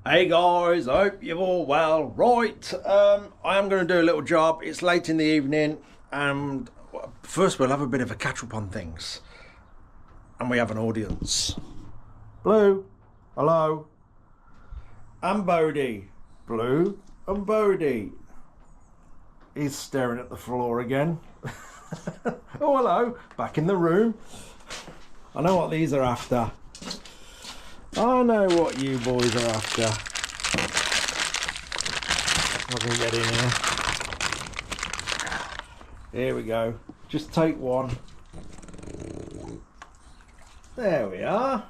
Hey guys, I hope you're all well. Right, I am going to do a little job. It's late in the evening, and first we'll have a bit of a catch up on things. And we have an audience. Blue, hello. And Bodie. Blue and Bodie. He's staring at the floor again. Oh, hello, back in the room. I know what these are after. I know what you boys are after. I can get in here. Here we go. Just take one. There we are.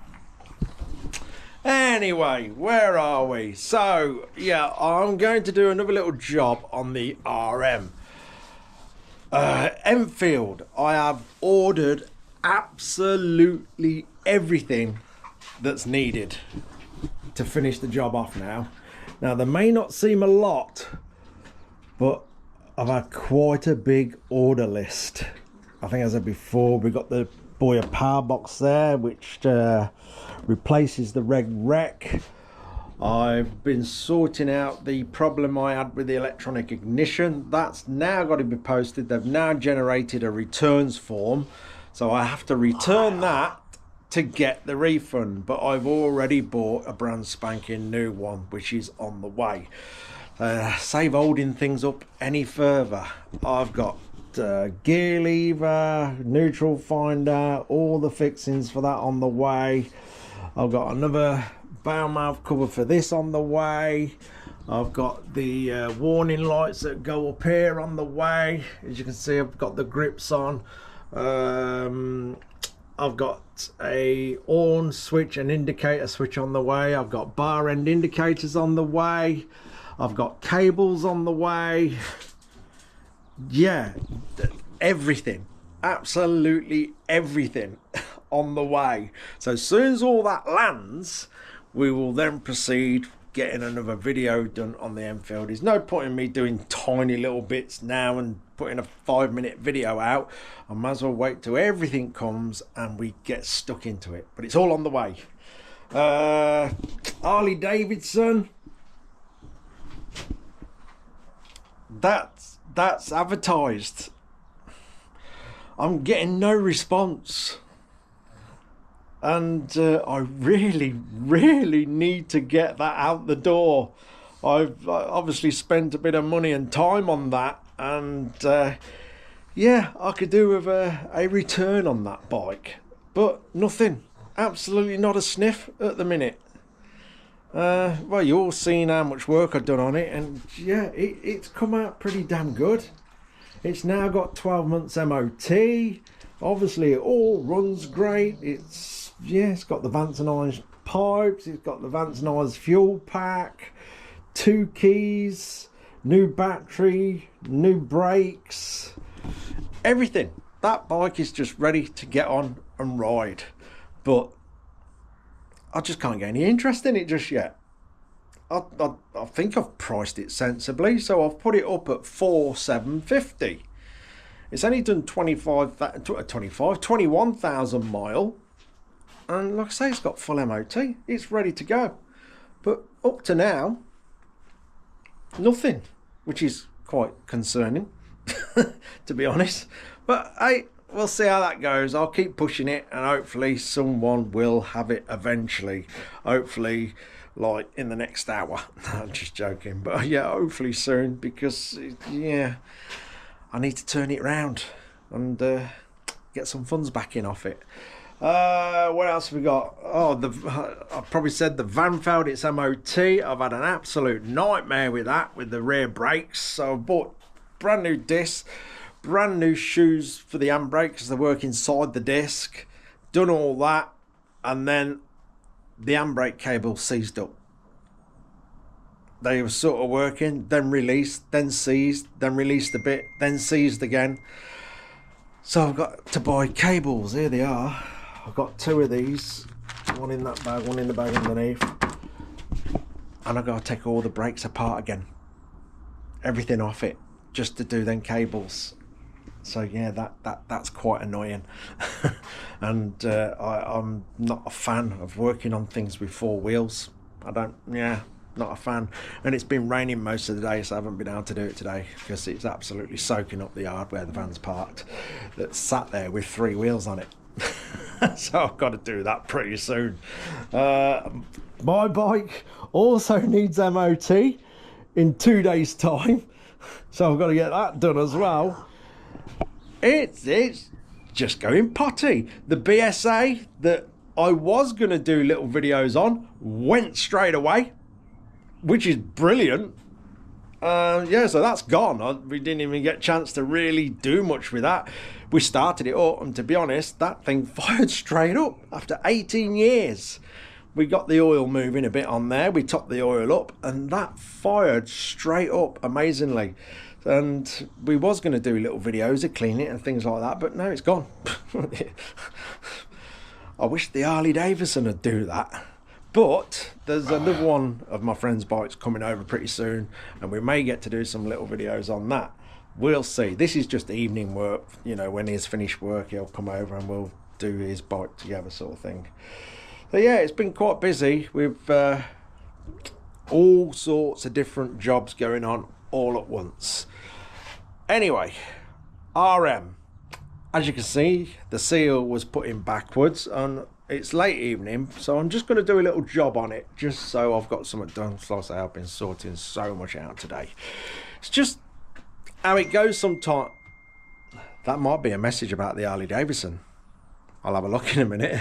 Anyway, where are we? So, yeah, I'm going to do another little job on the RM. Enfield, I have ordered absolutely everything that's needed to finish the job off now. Now, there may not seem a lot, but I've had quite a big order list. I think, as I said before, we got the Boya power box there, which replaces the Reg Rec. I've been sorting out the problem I had with the electronic ignition. That's now got to be posted. They've now generated a returns form, so I have to return that to get the refund, but I've already bought a brand spanking new one, which is on the way. Save holding things up any further. I've got gear lever, neutral finder, all the fixings for that on the way. I've got another bow mouth cover for this on the way. I've got the warning lights that go up here on the way. As you can see, I've got the grips on. I've got a on switch and indicator switch on the way. I've got bar end indicators on the way. I've got cables on the way. Yeah, everything, absolutely everything on the way. So as soon as all that lands, we will then proceed getting another video done on the Enfield. There's no point in me doing tiny little bits now and putting a 5-minute video out. I might as well wait till everything comes and we get stuck into it. But it's all on the way. Harley Davidson. That's advertised. I'm getting no response. And I really need to get that out the door. I've obviously spent a bit of money and time on that, and yeah, I could do with a return on that bike, but nothing, absolutely not a sniff at the minute. Well, you all seen how much work I've done on it, and yeah, it's come out pretty damn good. It's now got 12 months MOT. Obviously, it all runs great. It's got the Vantonized pipes, it's got the Vantonized fuel pack, 2 keys, new battery, new brakes, everything. That bike is just ready to get on and ride, but I just can't get any interest in it just yet. I think I've priced it sensibly, so I've put it up at 4,750. It's only done 21,000 mile. And like I say, it's got full MOT. It's ready to go. But up to now, nothing, which is quite concerning, to be honest. But hey, we'll see how that goes. I'll keep pushing it, and hopefully someone will have it eventually. Hopefully, like in the next hour. I'm just joking. But yeah, hopefully soon, because yeah, I need to turn it round and get some funds back in off it. What else have we got? Oh, I probably said the van failed its MOT. I've had an absolute nightmare with that, with the rear brakes. So I bought brand new discs, brand new shoes for the handbrake because they work inside the disc. Done all that, and then the handbrake cable seized up. They were sort of working, then released, then seized, then released a bit, then seized again. So I've got to buy cables. Here they are. I've got 2 of these, one in that bag, one in the bag underneath, and I've got to take all the brakes apart again, everything off it, just to do them cables. So yeah, that's quite annoying. And I'm not a fan of working on things with 4 wheels. I don't, yeah, not a fan. And it's been raining most of the day, so I haven't been able to do it today because it's absolutely soaking up the yard where the van's parked, that's sat there with 3 wheels on it. So I've got to do that pretty soon. My bike also needs MOT in 2 days time, so I've got to get that done as well. It's just going potty. The BSA that I was going to do little videos on went straight away, which is brilliant. Yeah, so that's gone. We didn't even get a chance to really do much with that. We started it up, and to be honest, that thing fired straight up after 18 years. We got the oil moving a bit on there, we topped the oil up, and that fired straight up amazingly. And we was going to do little videos of cleaning it and things like that, but no, it's gone. I wish the Harley Davidson would do that. But there's another one of my friend's bikes coming over pretty soon, and we may get to do some little videos on that. We'll see. This is just evening work. You know, when he's finished work, he'll come over and we'll do his bike together, sort of thing. So yeah, it's been quite busy with all sorts of different jobs going on all at once. Anyway, RM. As you can see, the seal was put in backwards, and it's late evening, so I'm just going to do a little job on it, just so I've got something done. So I've been sorting so much out today. It's just how it goes sometimes. That might be a message about the Harley Davidson. I'll have a look in a minute.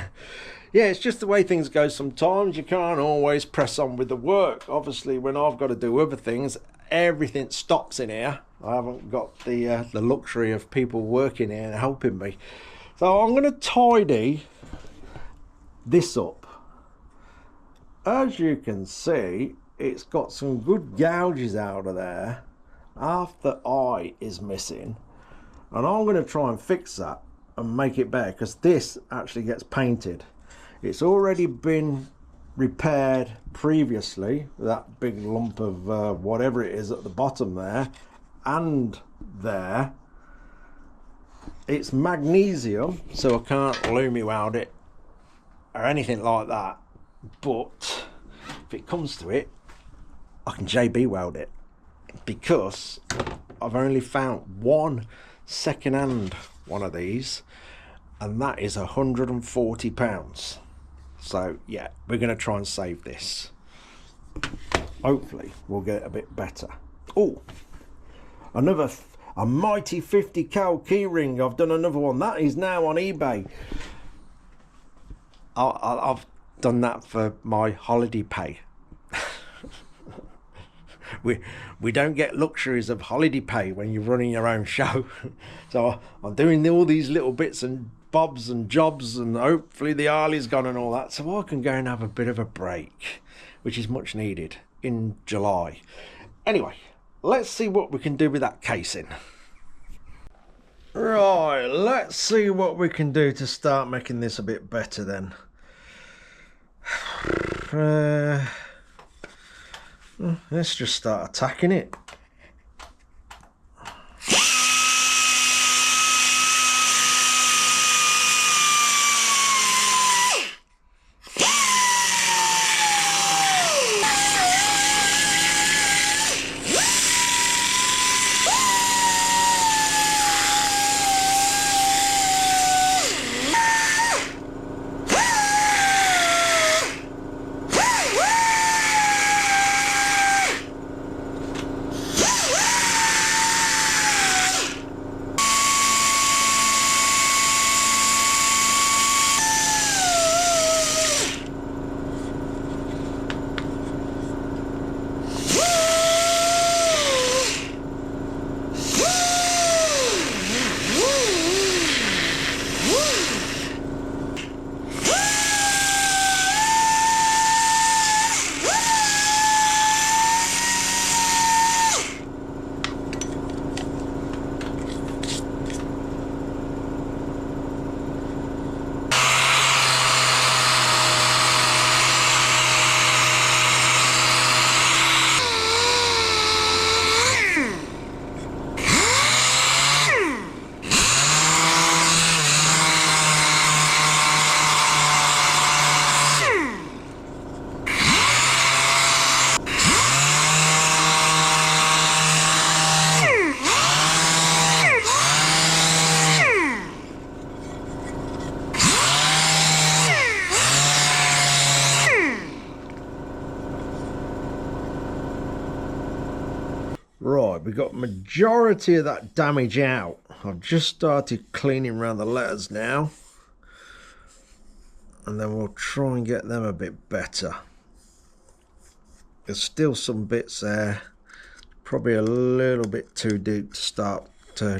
Yeah, it's just the way things go sometimes. You can't always press on with the work. Obviously, when I've got to do other things, everything stops in here. I haven't got the luxury of people working here and helping me. So I'm going to tidy this up. As you can see, it's got some good gouges out of there. Half the eye is missing, and I'm going to try and fix that and make it better, because this actually gets painted. It's already been repaired previously, that big lump of whatever it is at the bottom there and there. It's magnesium, so I can't lumi weld it or anything like that, but if it comes to it, I can JB weld it, because I've only found one second-hand one of these, and that is £140. So yeah, we're going to try and save this. Hopefully we'll get it a bit better. Oh, a mighty 50 cal key ring. I've done another one. That is now on eBay. I've done that for my holiday pay. We don't get luxuries of holiday pay when you're running your own show. So I'm doing all these little bits and bobs and jobs, and hopefully the Harley's gone and all that, so I can go and have a bit of a break, which is much needed in July. Anyway, let's see what we can do with that casing. Right, let's see what we can do to start making this a bit better then. Let's just start attacking it. Right, we got majority of that damage out. I've just started cleaning around the letters now, and then we'll try and get them a bit better. There's still some bits there, probably a little bit too deep to start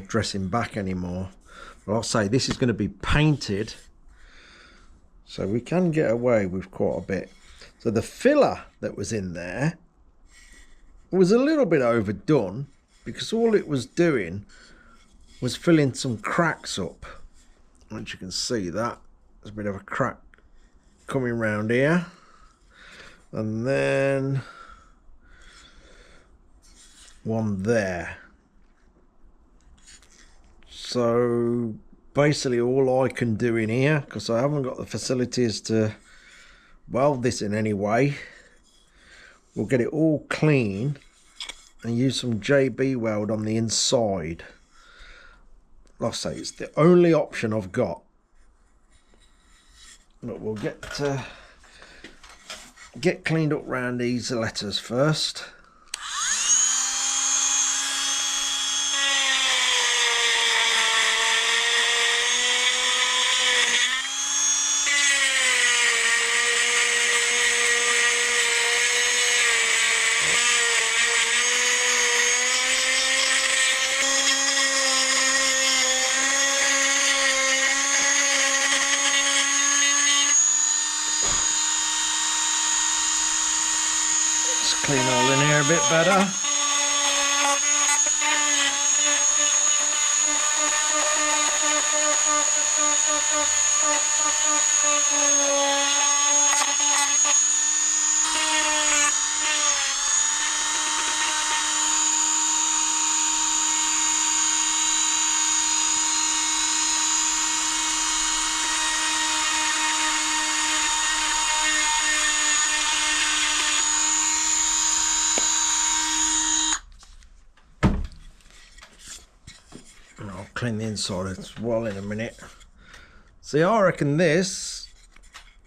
dressing back anymore. But I'll say this is going to be painted, so we can get away with quite a bit. So the filler that was in there was a little bit overdone, because all it was doing was filling some cracks up. Once you can see that, there's a bit of a crack coming round here, and then one there. So basically all I can do in here, because I haven't got the facilities to weld this in any way, we'll get it all clean and use some JB weld on the inside. Like I say, it's the only option I've got. But we'll get cleaned up round these letters first. Clean all in here a bit better. And I'll clean the inside as well in a minute. See, I reckon this,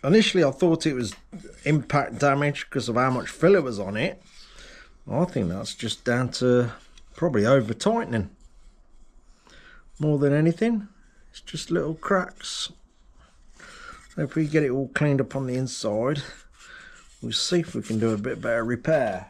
initially I thought it was impact damage because of how much filler was on it. I think that's just down to probably over tightening more than anything. It's just little cracks. So if we get it all cleaned up on the inside, we'll see if we can do a bit better repair.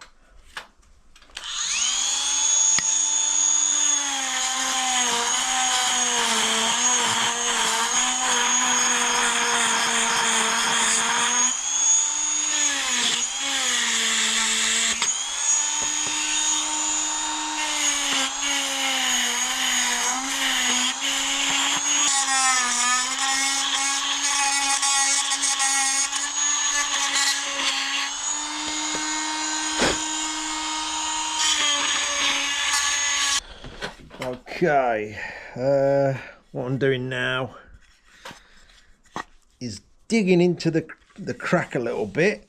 Okay, what I'm doing now is digging into the crack a little bit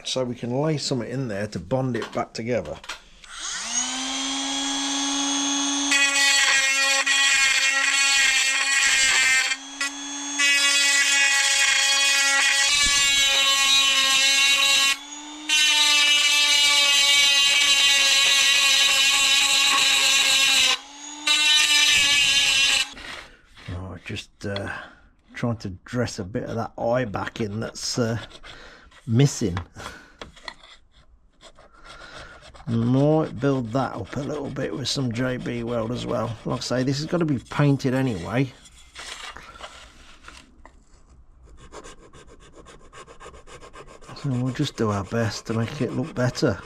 so we can lay something in there to bond it back together. Just trying to dress a bit of that eye back in that's missing. Might build that up a little bit with some JB weld as well. Like I say, this has got to be painted anyway. So we'll just do our best to make it look better.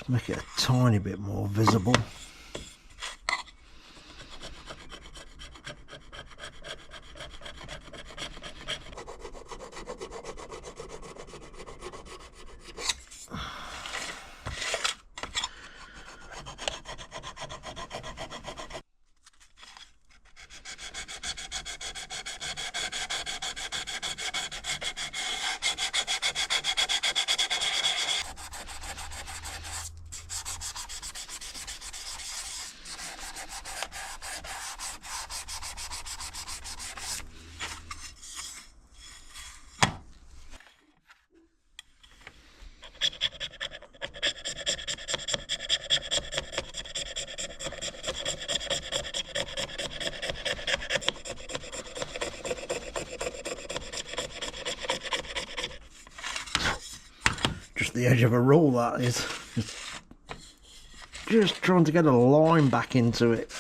Make it a tiny bit more visible. just the edge of a rule, that is. Just trying to get a line back into it.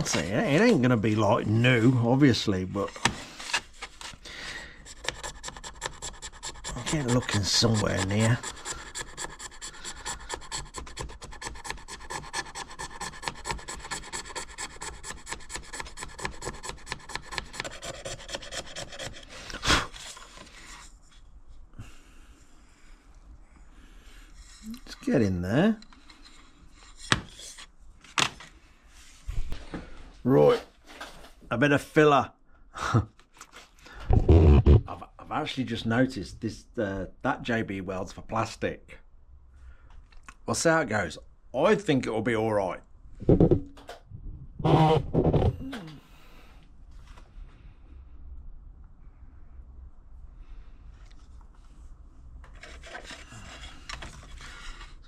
See, it ain't gonna be like new, obviously, but I get looking somewhere near. Let's get in there. Right, a bit of filler. I've actually just noticed this that JB welds for plastic. We'll see how it goes. I think it will be all right.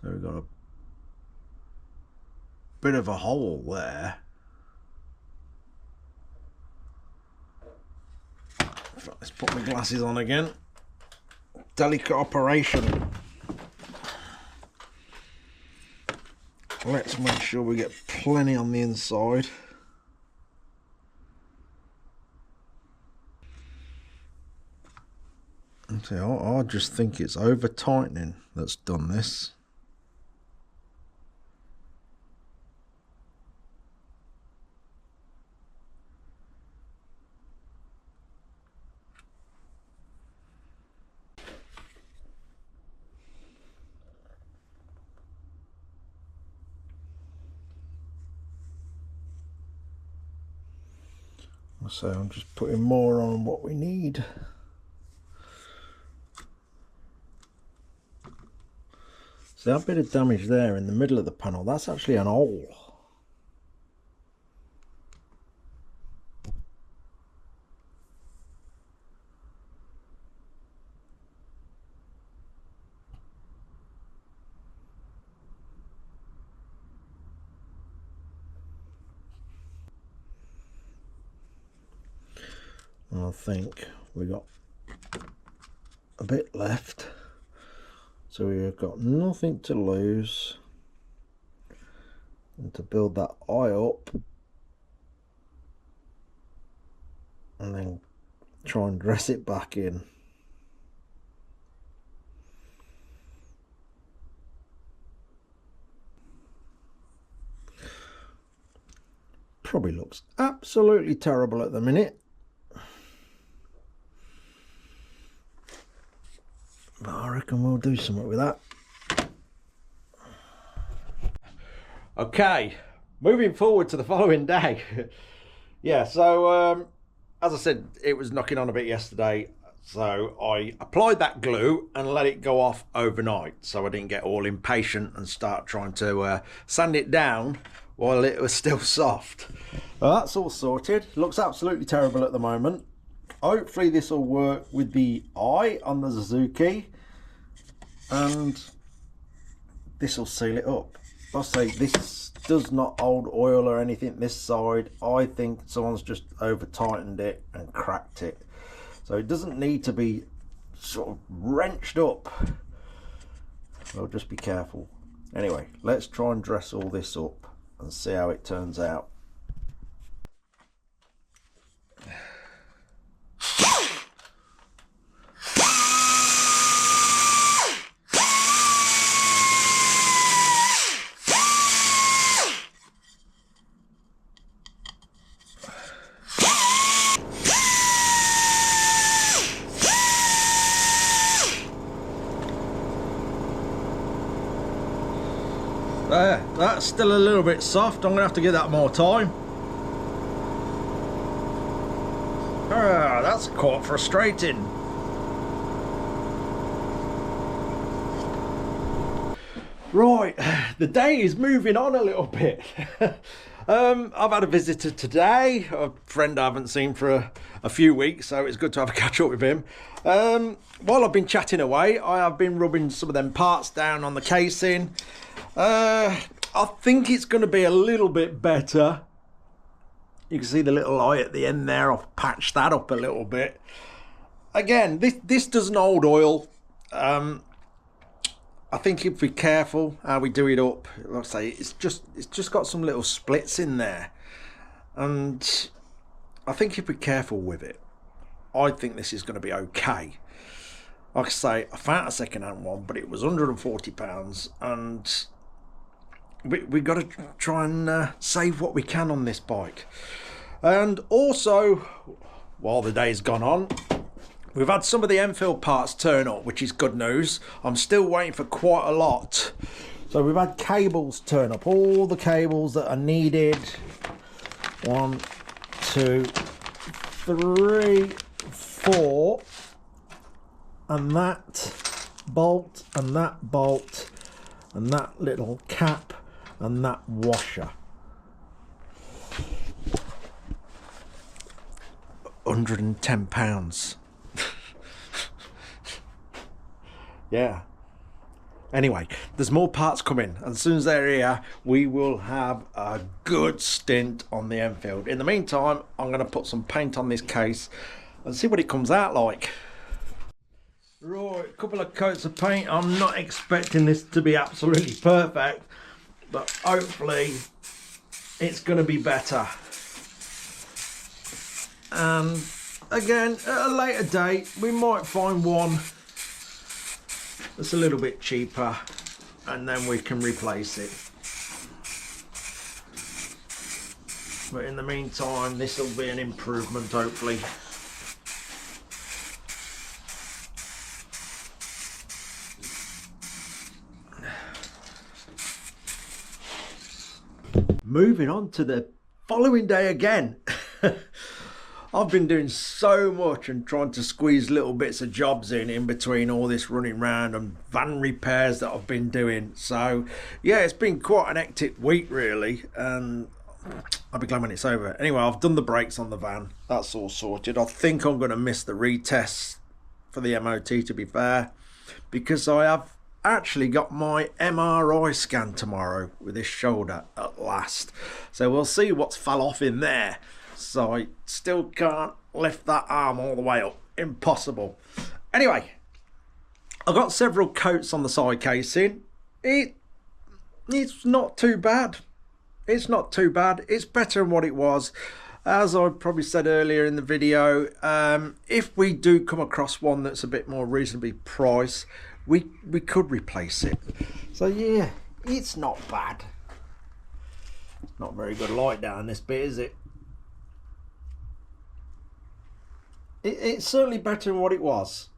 So we've got a bit of a hole there. Let's put my glasses on again. Delicate operation. Let's make sure we get plenty on the inside. See, I just think it's over tightening that's done this. So I'm just putting more on what we need. See that bit of damage there in the middle of the panel, that's actually an hole. I think we got a bit left, so we've got nothing to lose, and to build that eye up and then try and dress it back in. Probably looks absolutely terrible at the minute. But I reckon we'll do something with that. Okay, moving forward to the following day. Yeah, so as I said, it was knocking on a bit yesterday. So I applied that glue and let it go off overnight, so I didn't get all impatient and start trying to sand it down while it was still soft. Well, that's all sorted. Looks absolutely terrible at the moment. Hopefully this will work with the eye on the Suzuki, and this will seal it up. I'll say this does not hold oil or anything this side. I think someone's just over tightened it and cracked it, so it doesn't need to be sort of wrenched up. Well, just be careful. Anyway, let's try and dress all this up and see how it turns out. There, that's still a little bit soft. I'm gonna have to give that more time. That's quite frustrating. Right, the day is moving on a little bit. I've had a visitor today, a friend I haven't seen for a few weeks, so it's good to have a catch up with him. While I've been chatting away, I have been rubbing some of them parts down on the casing. I think it's going to be a little bit better. You can see the little eye at the end there. I've patched that up a little bit. Again, this doesn't hold oil. I think if we're careful how we do it up, like I say, it's just got some little splits in there, and I think if we're careful with it, I think this is going to be okay. Like I say, I found a second-hand one, but it was £140, and we got to try and save what we can on this bike. And also, while the day's gone on, we've had some of the Enfield parts turn up, which is good news. I'm still waiting for quite a lot. So we've had cables turn up, all the cables that are needed. 1, 2, 3, 4. And that bolt, and that bolt, and that little cap, and that washer. £110. Yeah. Anyway, there's more parts coming, and as soon as they're here, we will have a good stint on the Enfield. In the meantime, I'm going to put some paint on this case and see what it comes out like. Right, a couple of coats of paint. I'm not expecting this to be absolutely perfect, but hopefully it's going to be better. And again, at a later date, we might find one that's a little bit cheaper, and then we can replace it. But in the meantime, this will be an improvement, hopefully. Moving on to the following day again. I've been doing so much and trying to squeeze little bits of jobs in between all this running around and van repairs that I've been doing. So yeah, it's been quite an hectic week really, and I'll be glad when it's over. Anyway, I've done the brakes on the van. That's all sorted. I think I'm going to miss the retest for the MOT, to be fair, because I have actually got my MRI scan tomorrow with this shoulder at last. So we'll see what's fell off in there. So I still can't lift that arm all the way up. Impossible. Anyway, I've got several coats on the side casing. It's not too bad. It's not too bad. It's better than what it was. As I probably said earlier in the video, if we do come across one that's a bit more reasonably priced, we could replace it. So yeah, it's not bad. Not very good light down this bit, is it? It's certainly better than what it was.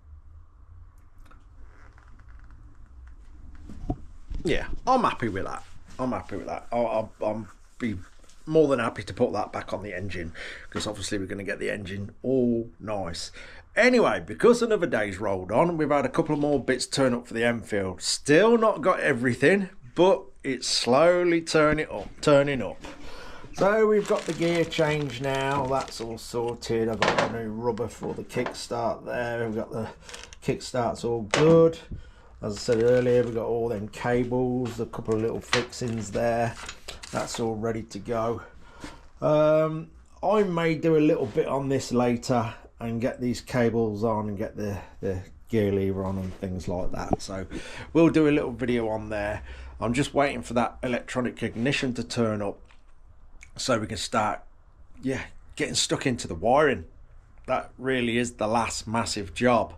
Yeah, I'm happy with that. I'm happy with that. I'll be more than happy to put that back on the engine, because obviously we're going to get the engine all nice. Anyway, because another day's rolled on, we've had a couple of more bits turn up for the Enfield. Still not got everything, but it's slowly turning up. So we've got the gear change now, that's all sorted. I've got the new rubber for the kickstart there. We've got the kickstarts all good. As I said earlier, we've got all them cables, a couple of little fixings there. That's all ready to go. I may do a little bit on this later and get these cables on and get the gear lever on and things like that. So we'll do a little video on there. I'm just waiting for that electronic ignition to turn up, so we can start getting stuck into the wiring. That really is the last massive job.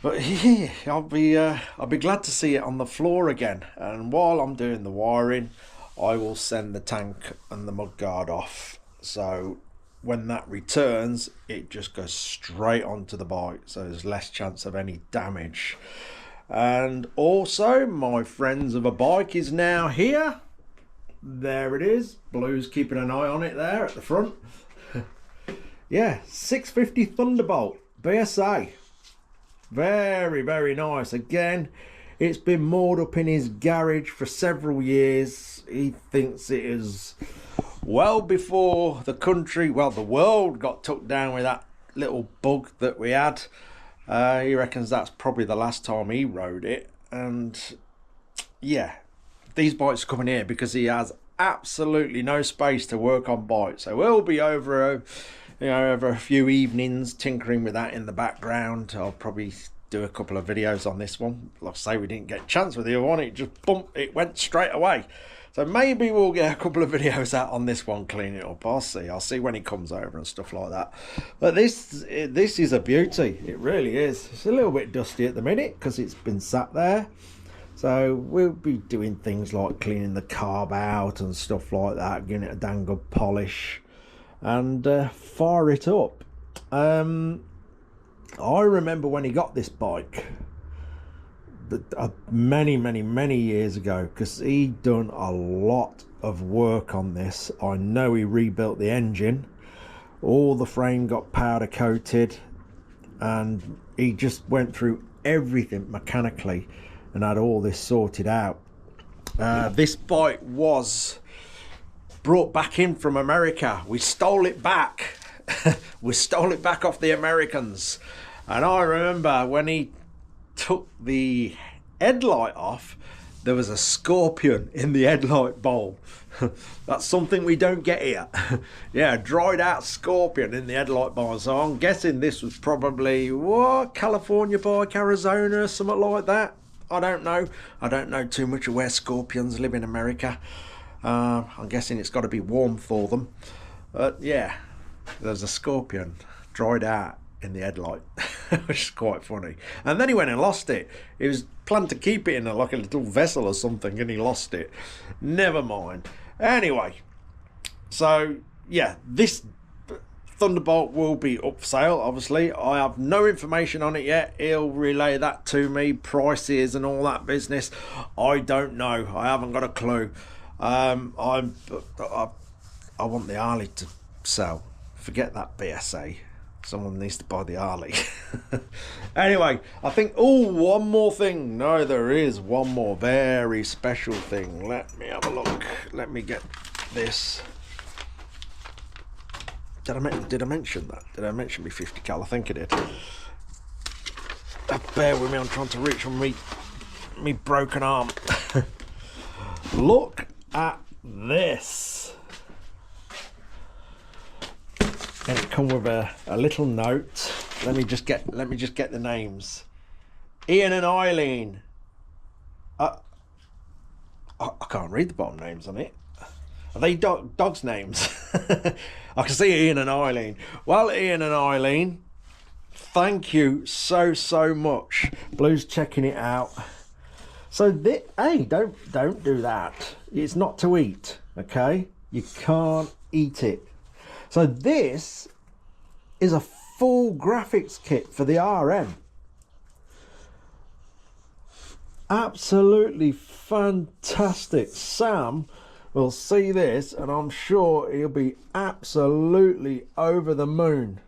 But yeah, I'll be glad to see it on the floor again. And while I'm doing the wiring, I will send the tank and the mudguard off, so when that returns, it just goes straight onto the bike, so there's less chance of any damage. And also, my friends of a bike is now here. There it is. Blue's keeping an eye on it there at the front. Yeah, 650 Thunderbolt BSA. Very, very nice. Again, it's been moored up in his garage for several years. He thinks it is well before the country, well, the world got took down with that little bug that we had. He reckons that's probably the last time he rode it. And yeah, these bikes coming here because he has absolutely no space to work on bikes. So we'll be over a few evenings tinkering with that in the background. I'll probably do a couple of videos on this one. Like I say, we didn't get a chance with the other one. It went straight away. So maybe we'll get a couple of videos out on this one, clean it up. I'll see when it comes over and stuff like that. But this is a beauty. It really is. It's a little bit dusty at the minute because it's been sat there. So we'll be doing things like cleaning the carb out and stuff like that, giving it a dang good polish and fire it up. I remember when he got this bike many years ago, because he done a lot of work on this. I know he rebuilt the engine, all the frame got powder coated, and he just went through everything mechanically and had all this sorted out. This bike was brought back in from America. We stole it back. We stole it back off the Americans. And I remember when he took the headlight off, there was a scorpion in the headlight bowl. That's something we don't get here. Yeah, dried out scorpion in the headlight bowl. So I'm guessing this was probably, what, California bike, Arizona, something like that. I don't know. I don't know too much of where scorpions live in America. I'm guessing it's got to be warm for them. But yeah, there's a scorpion dried out in the headlight, which is quite funny. And then he went and lost it. He was planned to keep it in like a little vessel or something, and he lost it. Never mind. Anyway, so yeah, this Thunderbolt will be up for sale. Obviously, I have no information on it yet. He'll relay that to me, prices and all that business. I don't know. I haven't got a clue. I want the Harley to sell. Forget that BSA. Someone needs to buy the Harley. Anyway, I think, one more thing. No, there is one more very special thing. Let me have a look. Let me get this. Did I mention that? Did I mention me 50 cal? I think I did. Bear with me, I'm trying to reach on me broken arm. Look at this. And it come with a little note. Let me just get the names. Ian and Eileen. I can't read the bottom names on it. Are they dogs' names? I can see Ian and Eileen. Well, Ian and Eileen, thank you so much. Blue's checking it out. So hey, don't do that. It's not to eat, okay? You can't eat it. So this is a full graphics kit for the RM. Absolutely fantastic. Sam will see this and I'm sure he'll be absolutely over the moon.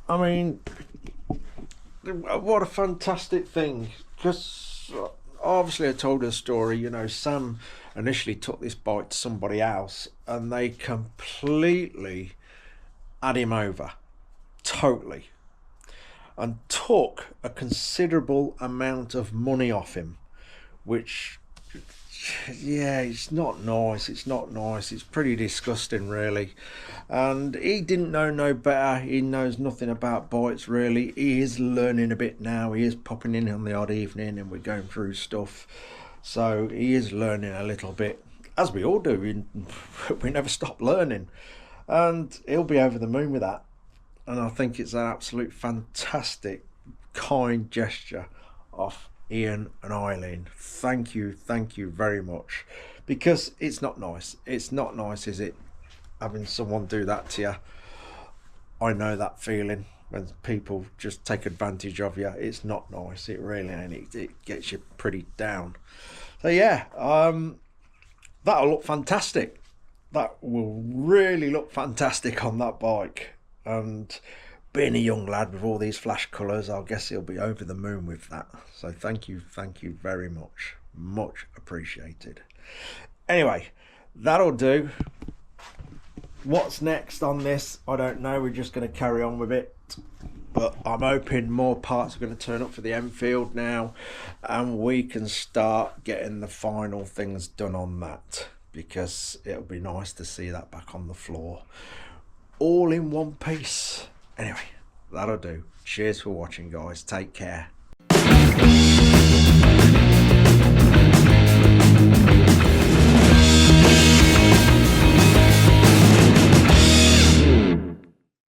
I mean, what a fantastic thing. Because obviously I told a story, you know, Sam initially took this bike to somebody else and they completely had him over, totally, and took a considerable amount of money off him, which, yeah, it's not nice. It's pretty disgusting, really. And he didn't know no better. He knows nothing about bikes, really. He is learning a bit now. He is popping in on the odd evening and we're going through stuff. So he is learning a little bit, as we all do. We never stop learning. And he'll be over the moon with that. And I think it's an absolute fantastic, kind gesture of Ian and Eileen. Thank you very much. Because it's not nice. It's not nice, is it? Having someone do that to you. I know that feeling when people just take advantage of you. It's not nice. It really ain't. It gets you pretty down. So yeah, that'll look fantastic. That will really look fantastic on that bike. And being a young lad with all these flash colours, I guess he'll be over the moon with that. So thank you very much. Much appreciated. Anyway, that'll do. What's next on this? I don't know. We're just going to carry on with it. But I'm hoping more parts are going to turn up for the Enfield now, and we can start getting the final things done on that, because it'll be nice to see that back on the floor all in one piece. Anyway, that'll do. Cheers for watching, guys. Take care.